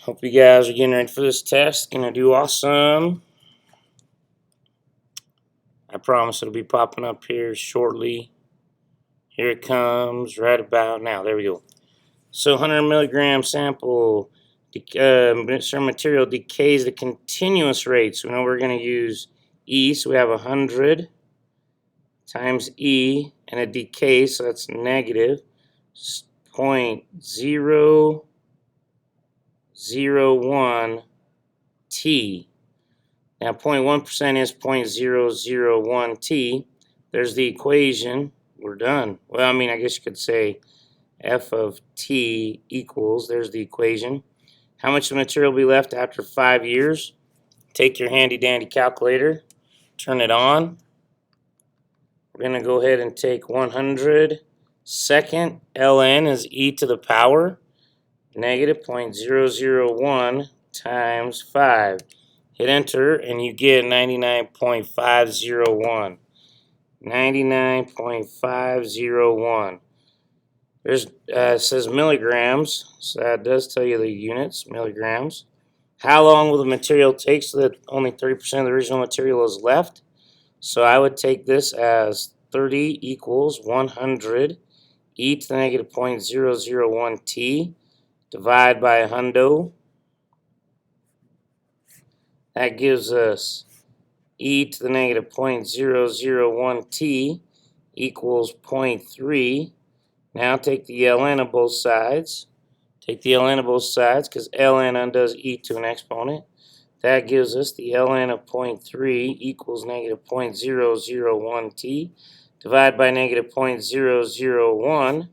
Hope you guys are getting ready for this test. Gonna do awesome. I promise it'll be popping up here shortly. Here it comes right about now. There we go. So 100 milligram sample. Certain material decays at a continuous rate. So we know we're going to use E. So we have 100 times E, and it decays, so that's negative 0.001 T. Now 0.1% is 0.001 T. There's the equation. We're done. Well, I mean, I guess you could say F of T equals, there's the equation. How much material will be left after 5 years? Take your handy dandy calculator, turn it on. We're going to go ahead and take 100 second. ln is e to the power negative 0.001 times 5. Hit enter and you get 99.501. 99.501. There's it says milligrams, so that does tell you the units, milligrams. How long will the material take so that only 30% of the original material is left? So I would take this as 30 equals 100 e to the negative 0.001 t divide by 100. That gives us e to the negative 0.001 t equals 0.3. Now take the ln of both sides. Take the ln of both sides because ln undoes e to an exponent. That gives us the ln of 0.3 equals negative 0.001 t. Divide by negative 0.001.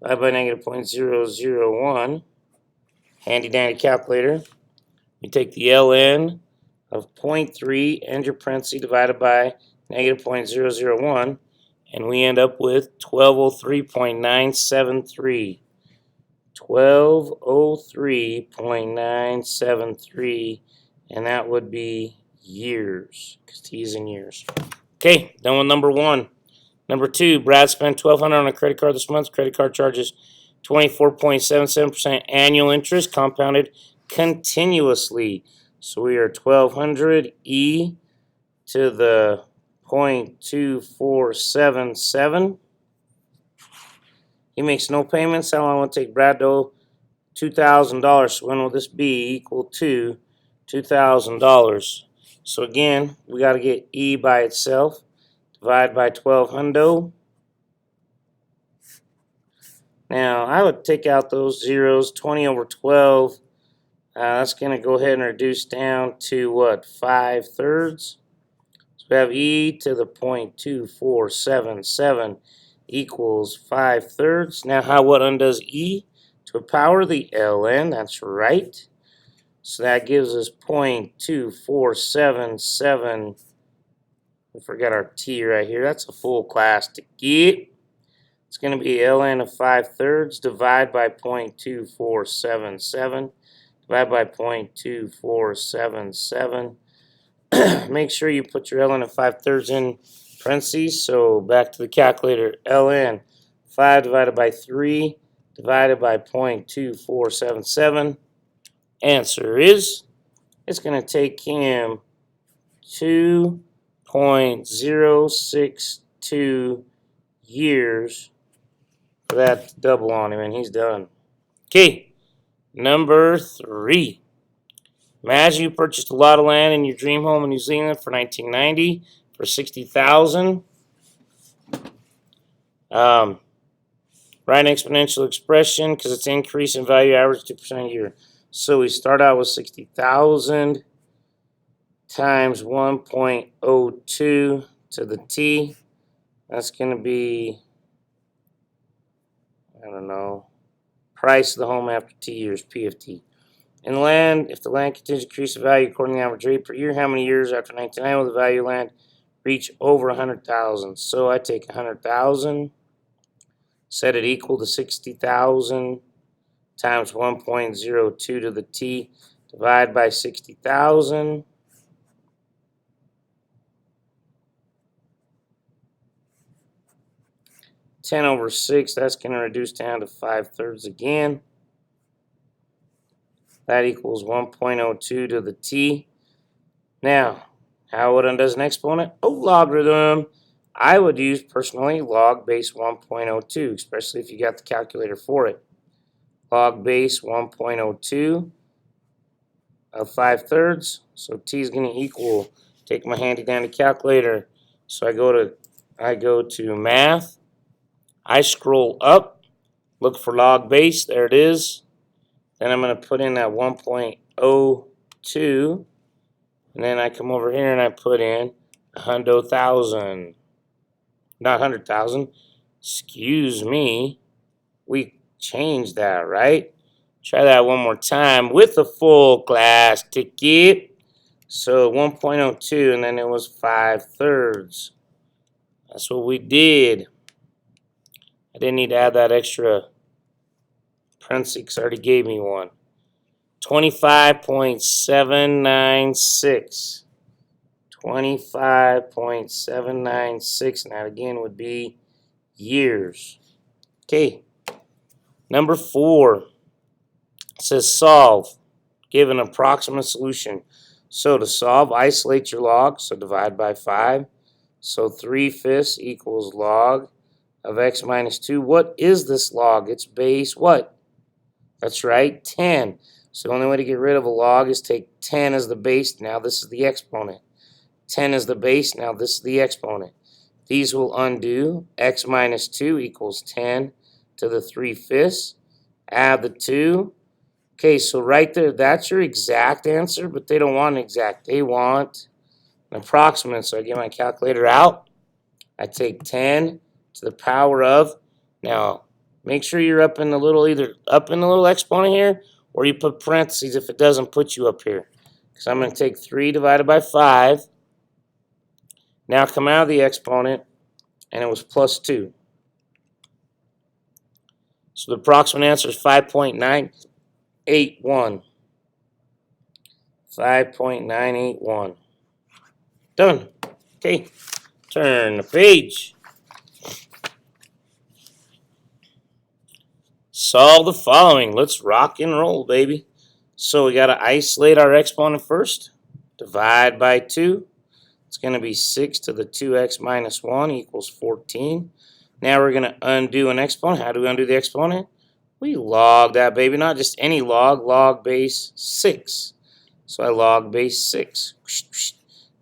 Divide by negative 0.001. Handy dandy calculator. You take the ln of 0.3 and your parentheses divided by negative 0.001. And we end up with 1203.973. 1203.973, and that would be years, because T is in years. Okay, done with number 1. Number 2, Brad spent $1,200 on a credit card this month. Credit card charges 24.77% annual interest, compounded continuously. So we are 1,200 e to the 0.2477. He makes no payments. How long will it take Brad to owe $2,000? So when will this be equal to $2,000? So again, we got to get E by itself. Divide by 1,200. Now, I would take out those zeros. 20 over 12. That's going to go ahead and reduce down to what? 5/3. So we have E to the 0.2477 equals 5/3. Now, what undoes E? To power the ln, that's right. So that gives us 0.2477. We forgot our t right here. That's a full class to get. It's going to be ln of 5/3 divided by 0.2477. Divide by 0.2477. Make sure you put your ln of 5/3 in parentheses. So back to the calculator. ln 5 divided by 3 divided by 0.2477. Answer is, it's going to take him 2.062 years for that to double on him, and he's done. Okay, number 3. Imagine you purchased a lot of land in your dream home in New Zealand for 1990 for $60,000. Write an exponential expression because it's increase in value average 2% a year. So we start out with 60,000 times 1.02 to the t. That's going to be, I don't know, price of the home after t years, P of t. In land, if the land continues to increase in value according to the average rate per year, how many years after 1990 will the value of land reach over 100,000? So I take 100,000, set it equal to 60,000 times 1.02 to the t, divide by 60,000. $10 over 6, that's going to reduce down to 5/3 again. That equals 1.02 to the t. Now, how it undoes an exponent? Oh, logarithm. I would use, personally, log base 1.02, especially if you got the calculator for it. Log base 1.02 of 5/3. So t is going to equal, take my handy dandy calculator. So I go to math. I scroll up, look for log base. There it is. Then I'm going to put in that 1.02. And then I come over here and I put in 100,000. Not 100,000. Excuse me. We changed that, right? Try that one more time with a full class ticket. So 1.02, and then it was 5/3. That's what we did. I didn't need to add that extra parenthesis because I already gave me one. 25.796. 25.796. And that again would be years. Okay. Number 4. It says solve. Give an approximate solution. So to solve, isolate your log. So divide by 5. So 3/5 equals log of x minus 2. What is this log? It's base what? That's right, 10. So the only way to get rid of a log is take 10 as the base. Now this is the exponent. 10 is the base. Now this is the exponent. These will undo. X minus 2 equals 10 to the 3/5. Add the 2. Okay, so right there, that's your exact answer, but they don't want an exact. They want an approximate. So I get my calculator out. I take 10 to the power of. Now, make sure you're up in the little, either up in the little exponent here, or you put parentheses if it doesn't put you up here. Because I'm going to take 3 divided by 5. Now come out of the exponent, and it was plus 2. So the approximate answer is 5.981. 5.981. Done. Okay, turn the page. Solve the following. Let's rock and roll, baby. So we got to isolate our exponent first. Divide by 2. It's going to be 6 to the 2x minus 1 equals 14. Now we're going to undo an exponent. How do we undo the exponent? We log that, baby. Not just any log. Log base 6. So I log base 6.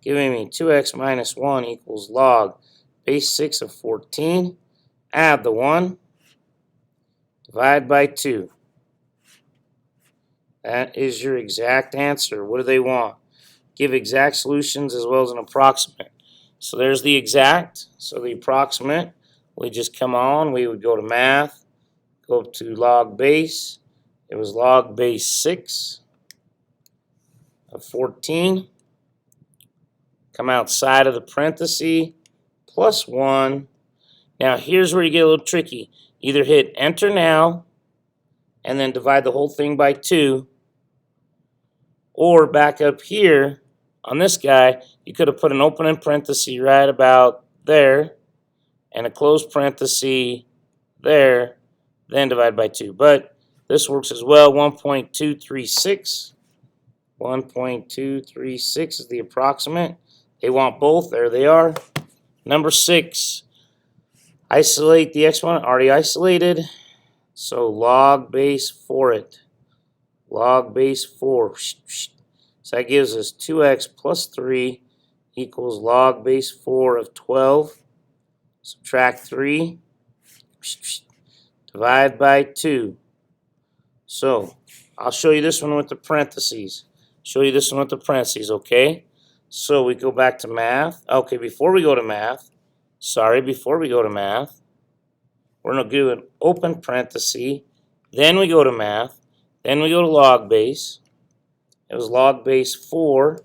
Giving me 2x minus 1 equals log base 6 of 14. Add the 1. Divide by 2. That is your exact answer. What do they want? Give exact solutions as well as an approximate. So there's the exact. So the approximate, we just come on. We would go to math, go up to log base. It was log base 6 of 14. Come outside of the parenthesis, plus 1. Now here's where you get a little tricky. Either hit enter now and then divide the whole thing by 2, or back up here on this guy, you could have put an opening parenthesis right about there and a closed parenthesis there, then divide by 2. But this works as well. 1.236. 1.236 is the approximate. They want both. There they are. Number 6. Isolate the exponent. Already isolated. So log base for it. Log base 4. So that gives us 2x plus 3 equals log base 4 of 12. Subtract 3. Divide by 2. So I'll show you this one with the parentheses. Okay? So we go back to math. Okay, before we go to math, we're going to do an open parenthesis. Then we go to math. Then we go to log base. It was log base 4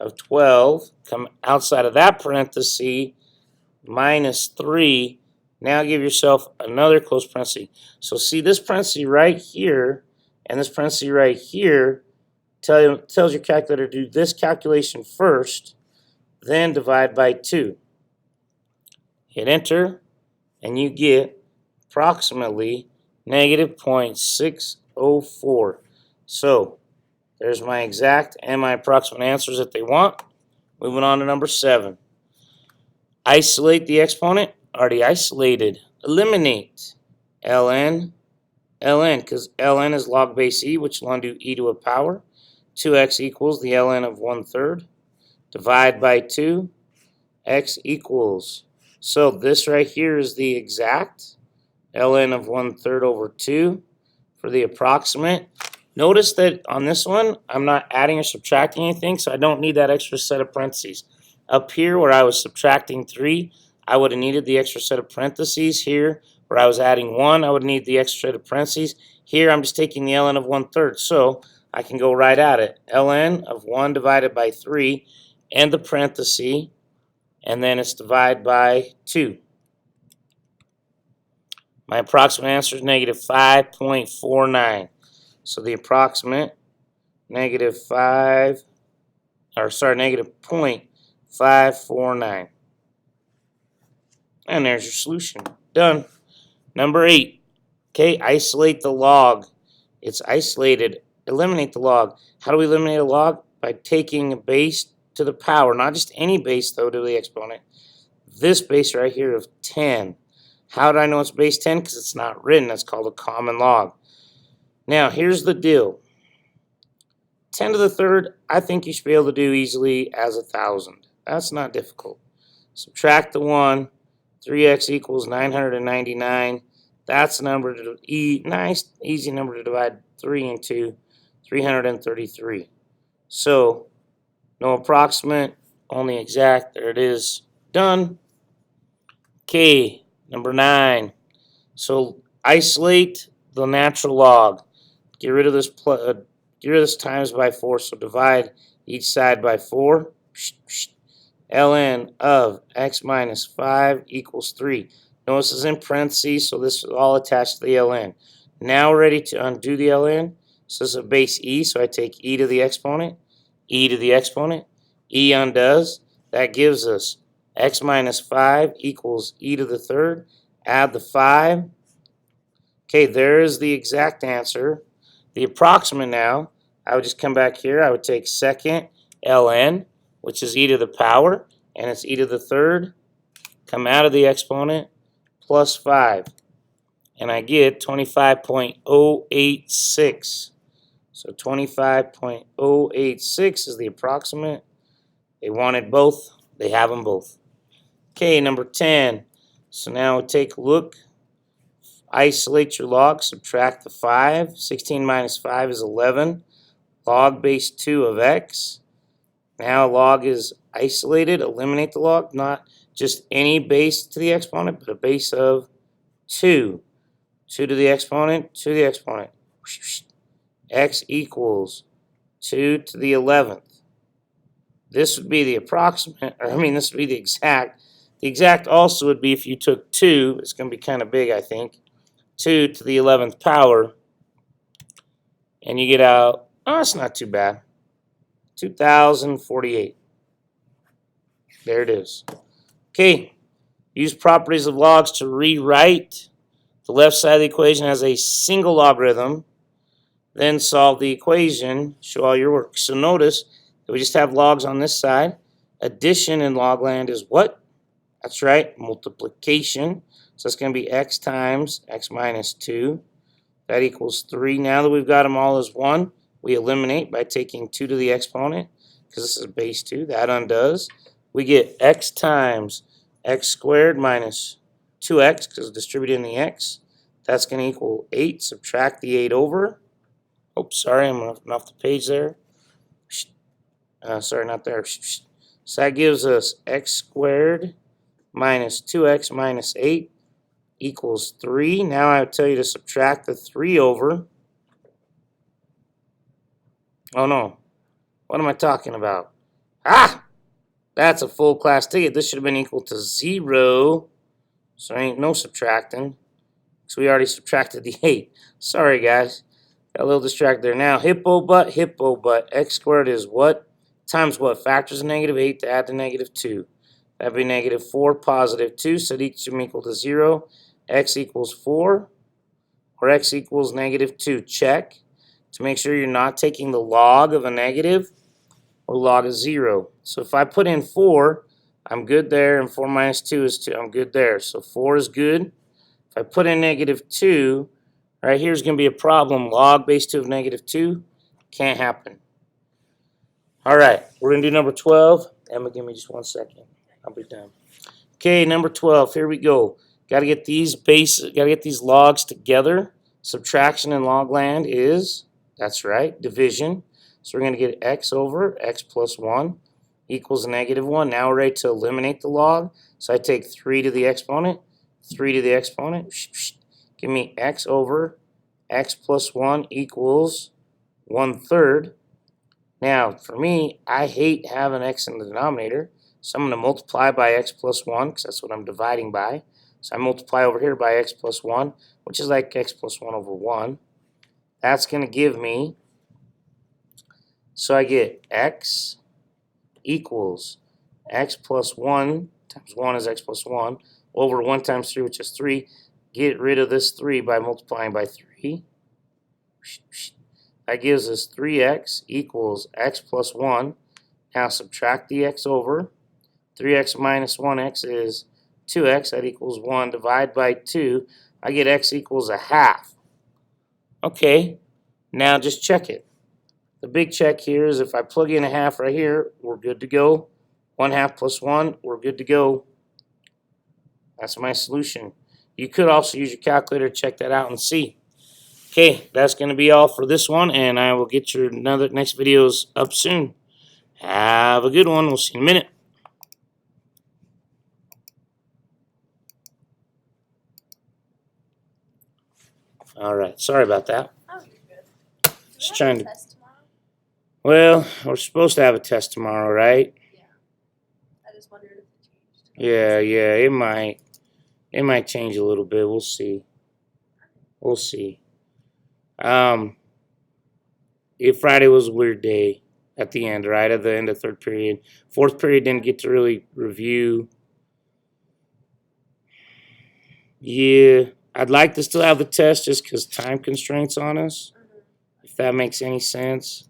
of 12. Come outside of that parenthesis, minus 3. Now give yourself another close parenthesis. So see this parenthesis right here and this parenthesis right here tells your calculator to do this calculation first, then divide by 2. Hit enter, and you get approximately negative 0.604. So There's my exact and my approximate answers that they want. Moving on to number 7. Isolate the exponent. Already isolated. Eliminate ln, because ln is log base e, which will undo e to a power. 2x equals the ln of 1/3. Divide by 2. X equals. So this right here is the exact. ln of 1/3 over 2 for the approximate. Notice that on this one, I'm not adding or subtracting anything, so I don't need that extra set of parentheses. Up here where I was subtracting 3, I would have needed the extra set of parentheses. Here where I was adding 1, I would need the extra set of parentheses. Here I'm just taking the ln of 1/3, so I can go right at it. ln of 1 divided by 3 and the parenthesis, and then it's divided by 2. My approximate answer is negative 5.49. So the approximate negative 0.549. And there's your solution. Done. Number 8. Okay, isolate the log. It's isolated. Eliminate the log. How do we eliminate a log? By taking a base to the power. Not just any base, though, to the exponent. This base right here of 10. How do I know it's base 10? Because it's not written. That's called a common log. Now, here's the deal. 10 to the third, I think you should be able to do easily as 1,000. That's not difficult. Subtract the 1. 3x equals 999. That's a number to nice, easy number to divide 3 into. 333. So, no approximate, only exact. There it is. Done. Okay, number 9. So, isolate the natural log. Get rid of this times by 4. So divide each side by 4. ln of x minus 5 equals 3. Notice this is in parentheses, so this is all attached to the ln. Now we're ready to undo the ln. So this is a base e, so I take e to the exponent, e to the exponent, e undoes. That gives us x minus 5 equals e to the third. Add the 5. Okay, there is the exact answer. The approximate now, I would just come back here. I would take second ln, which is e to the power, and it's e to the third. Come out of the exponent, plus 5. And I get 25.086. So 25.086 is the approximate. They wanted both. They have them both. Okay, number 10. So now we'll take a look. Isolate your log, subtract the 5. 16 minus 5 is 11. Log base 2 of x. Now log is isolated. Eliminate the log, not just any base to the exponent, but a base of 2. 2 to the exponent, 2 to the exponent. X equals 2 to the 11th. This would be the approximate, this would be the exact. The exact also would be if you took 2, it's going to be kind of big, I think. 2 to the 11th power, and you get out, it's not too bad, 2,048. There it is. Okay, use properties of logs to rewrite the left side of the equation as a single logarithm, then solve the equation, show all your work. So notice that we just have logs on this side. Addition in logland is what? That's right, multiplication. So it's going to be x times x minus 2. That equals 3. Now that we've got them all as 1, we eliminate by taking 2 to the exponent, because this is base 2. That undoes. We get x times x squared minus 2x, because it's distributed in the x. That's going to equal 8. Subtract the 8 over. Oops, sorry, I'm off the page there. Sorry, not there. So that gives us x squared minus 2x minus 8 equals 3. Now I would tell you to subtract the 3 over. Oh no. What am I talking about? That's a full class ticket. This should have been equal to 0. So ain't no subtracting. So we already subtracted the 8. Sorry guys. Got a little distracted there. Now hippo butt. X squared is what? Times what? Factors of negative 8 to add to negative 2. That'd be negative 4 positive 2. So each should be equal to 0. X equals 4. Or x equals negative 2. Check. to make sure you're not taking the log of a negative or log of 0. So if I put in 4, I'm good there, and 4 minus 2 is 2. I'm good there. So 4 is good. If I put in negative 2, right here is going to be a problem. Log base 2 of negative 2 can't happen. All right, we're going to do number 12. Emma, give me just 1 second. I'll be done. Okay, number 12. Here we go. Got to get these logs together. Subtraction in log land is, that's right, division. So we're going to get x over x plus 1 equals negative 1. Now we're ready to eliminate the log. So I take 3 to the exponent, 3 to the exponent. Give me x over x plus 1 equals 1/3. Now, for me, I hate having x in the denominator. So I'm going to multiply by x plus 1 because that's what I'm dividing by. So I multiply over here by x plus 1, which is like x plus 1 over 1. That's going to give me, so I get x equals x plus 1 times 1 is x plus 1 over 1 times 3, which is 3. Get rid of this 3 by multiplying by 3. That gives us 3x equals x plus 1. Now subtract the x over. 3x minus 1x is 2x. That equals 1. Divide by 2. I get x equals a half. Okay, now just check it. The big check here is if I plug in a half right here, we're good to go. 1/2 plus 1, we're good to go. That's my solution. You could also use your calculator to check that out and see. Okay, that's going to be all for this one, and I will get your next videos up soon. Have a good one. We'll see you in a minute. All right, sorry about that. Oh, you're good. Just trying to. Test tomorrow? Well, we're supposed to have a test tomorrow, right? Yeah. I just wondered if it changed. Yeah, it might. It might change a little bit. We'll see. We'll see. Friday was a weird day at the end, right? At the end of third period. Fourth period didn't get to really review. Yeah, I'd like to still have the test just because time constraints on us. If that makes any sense.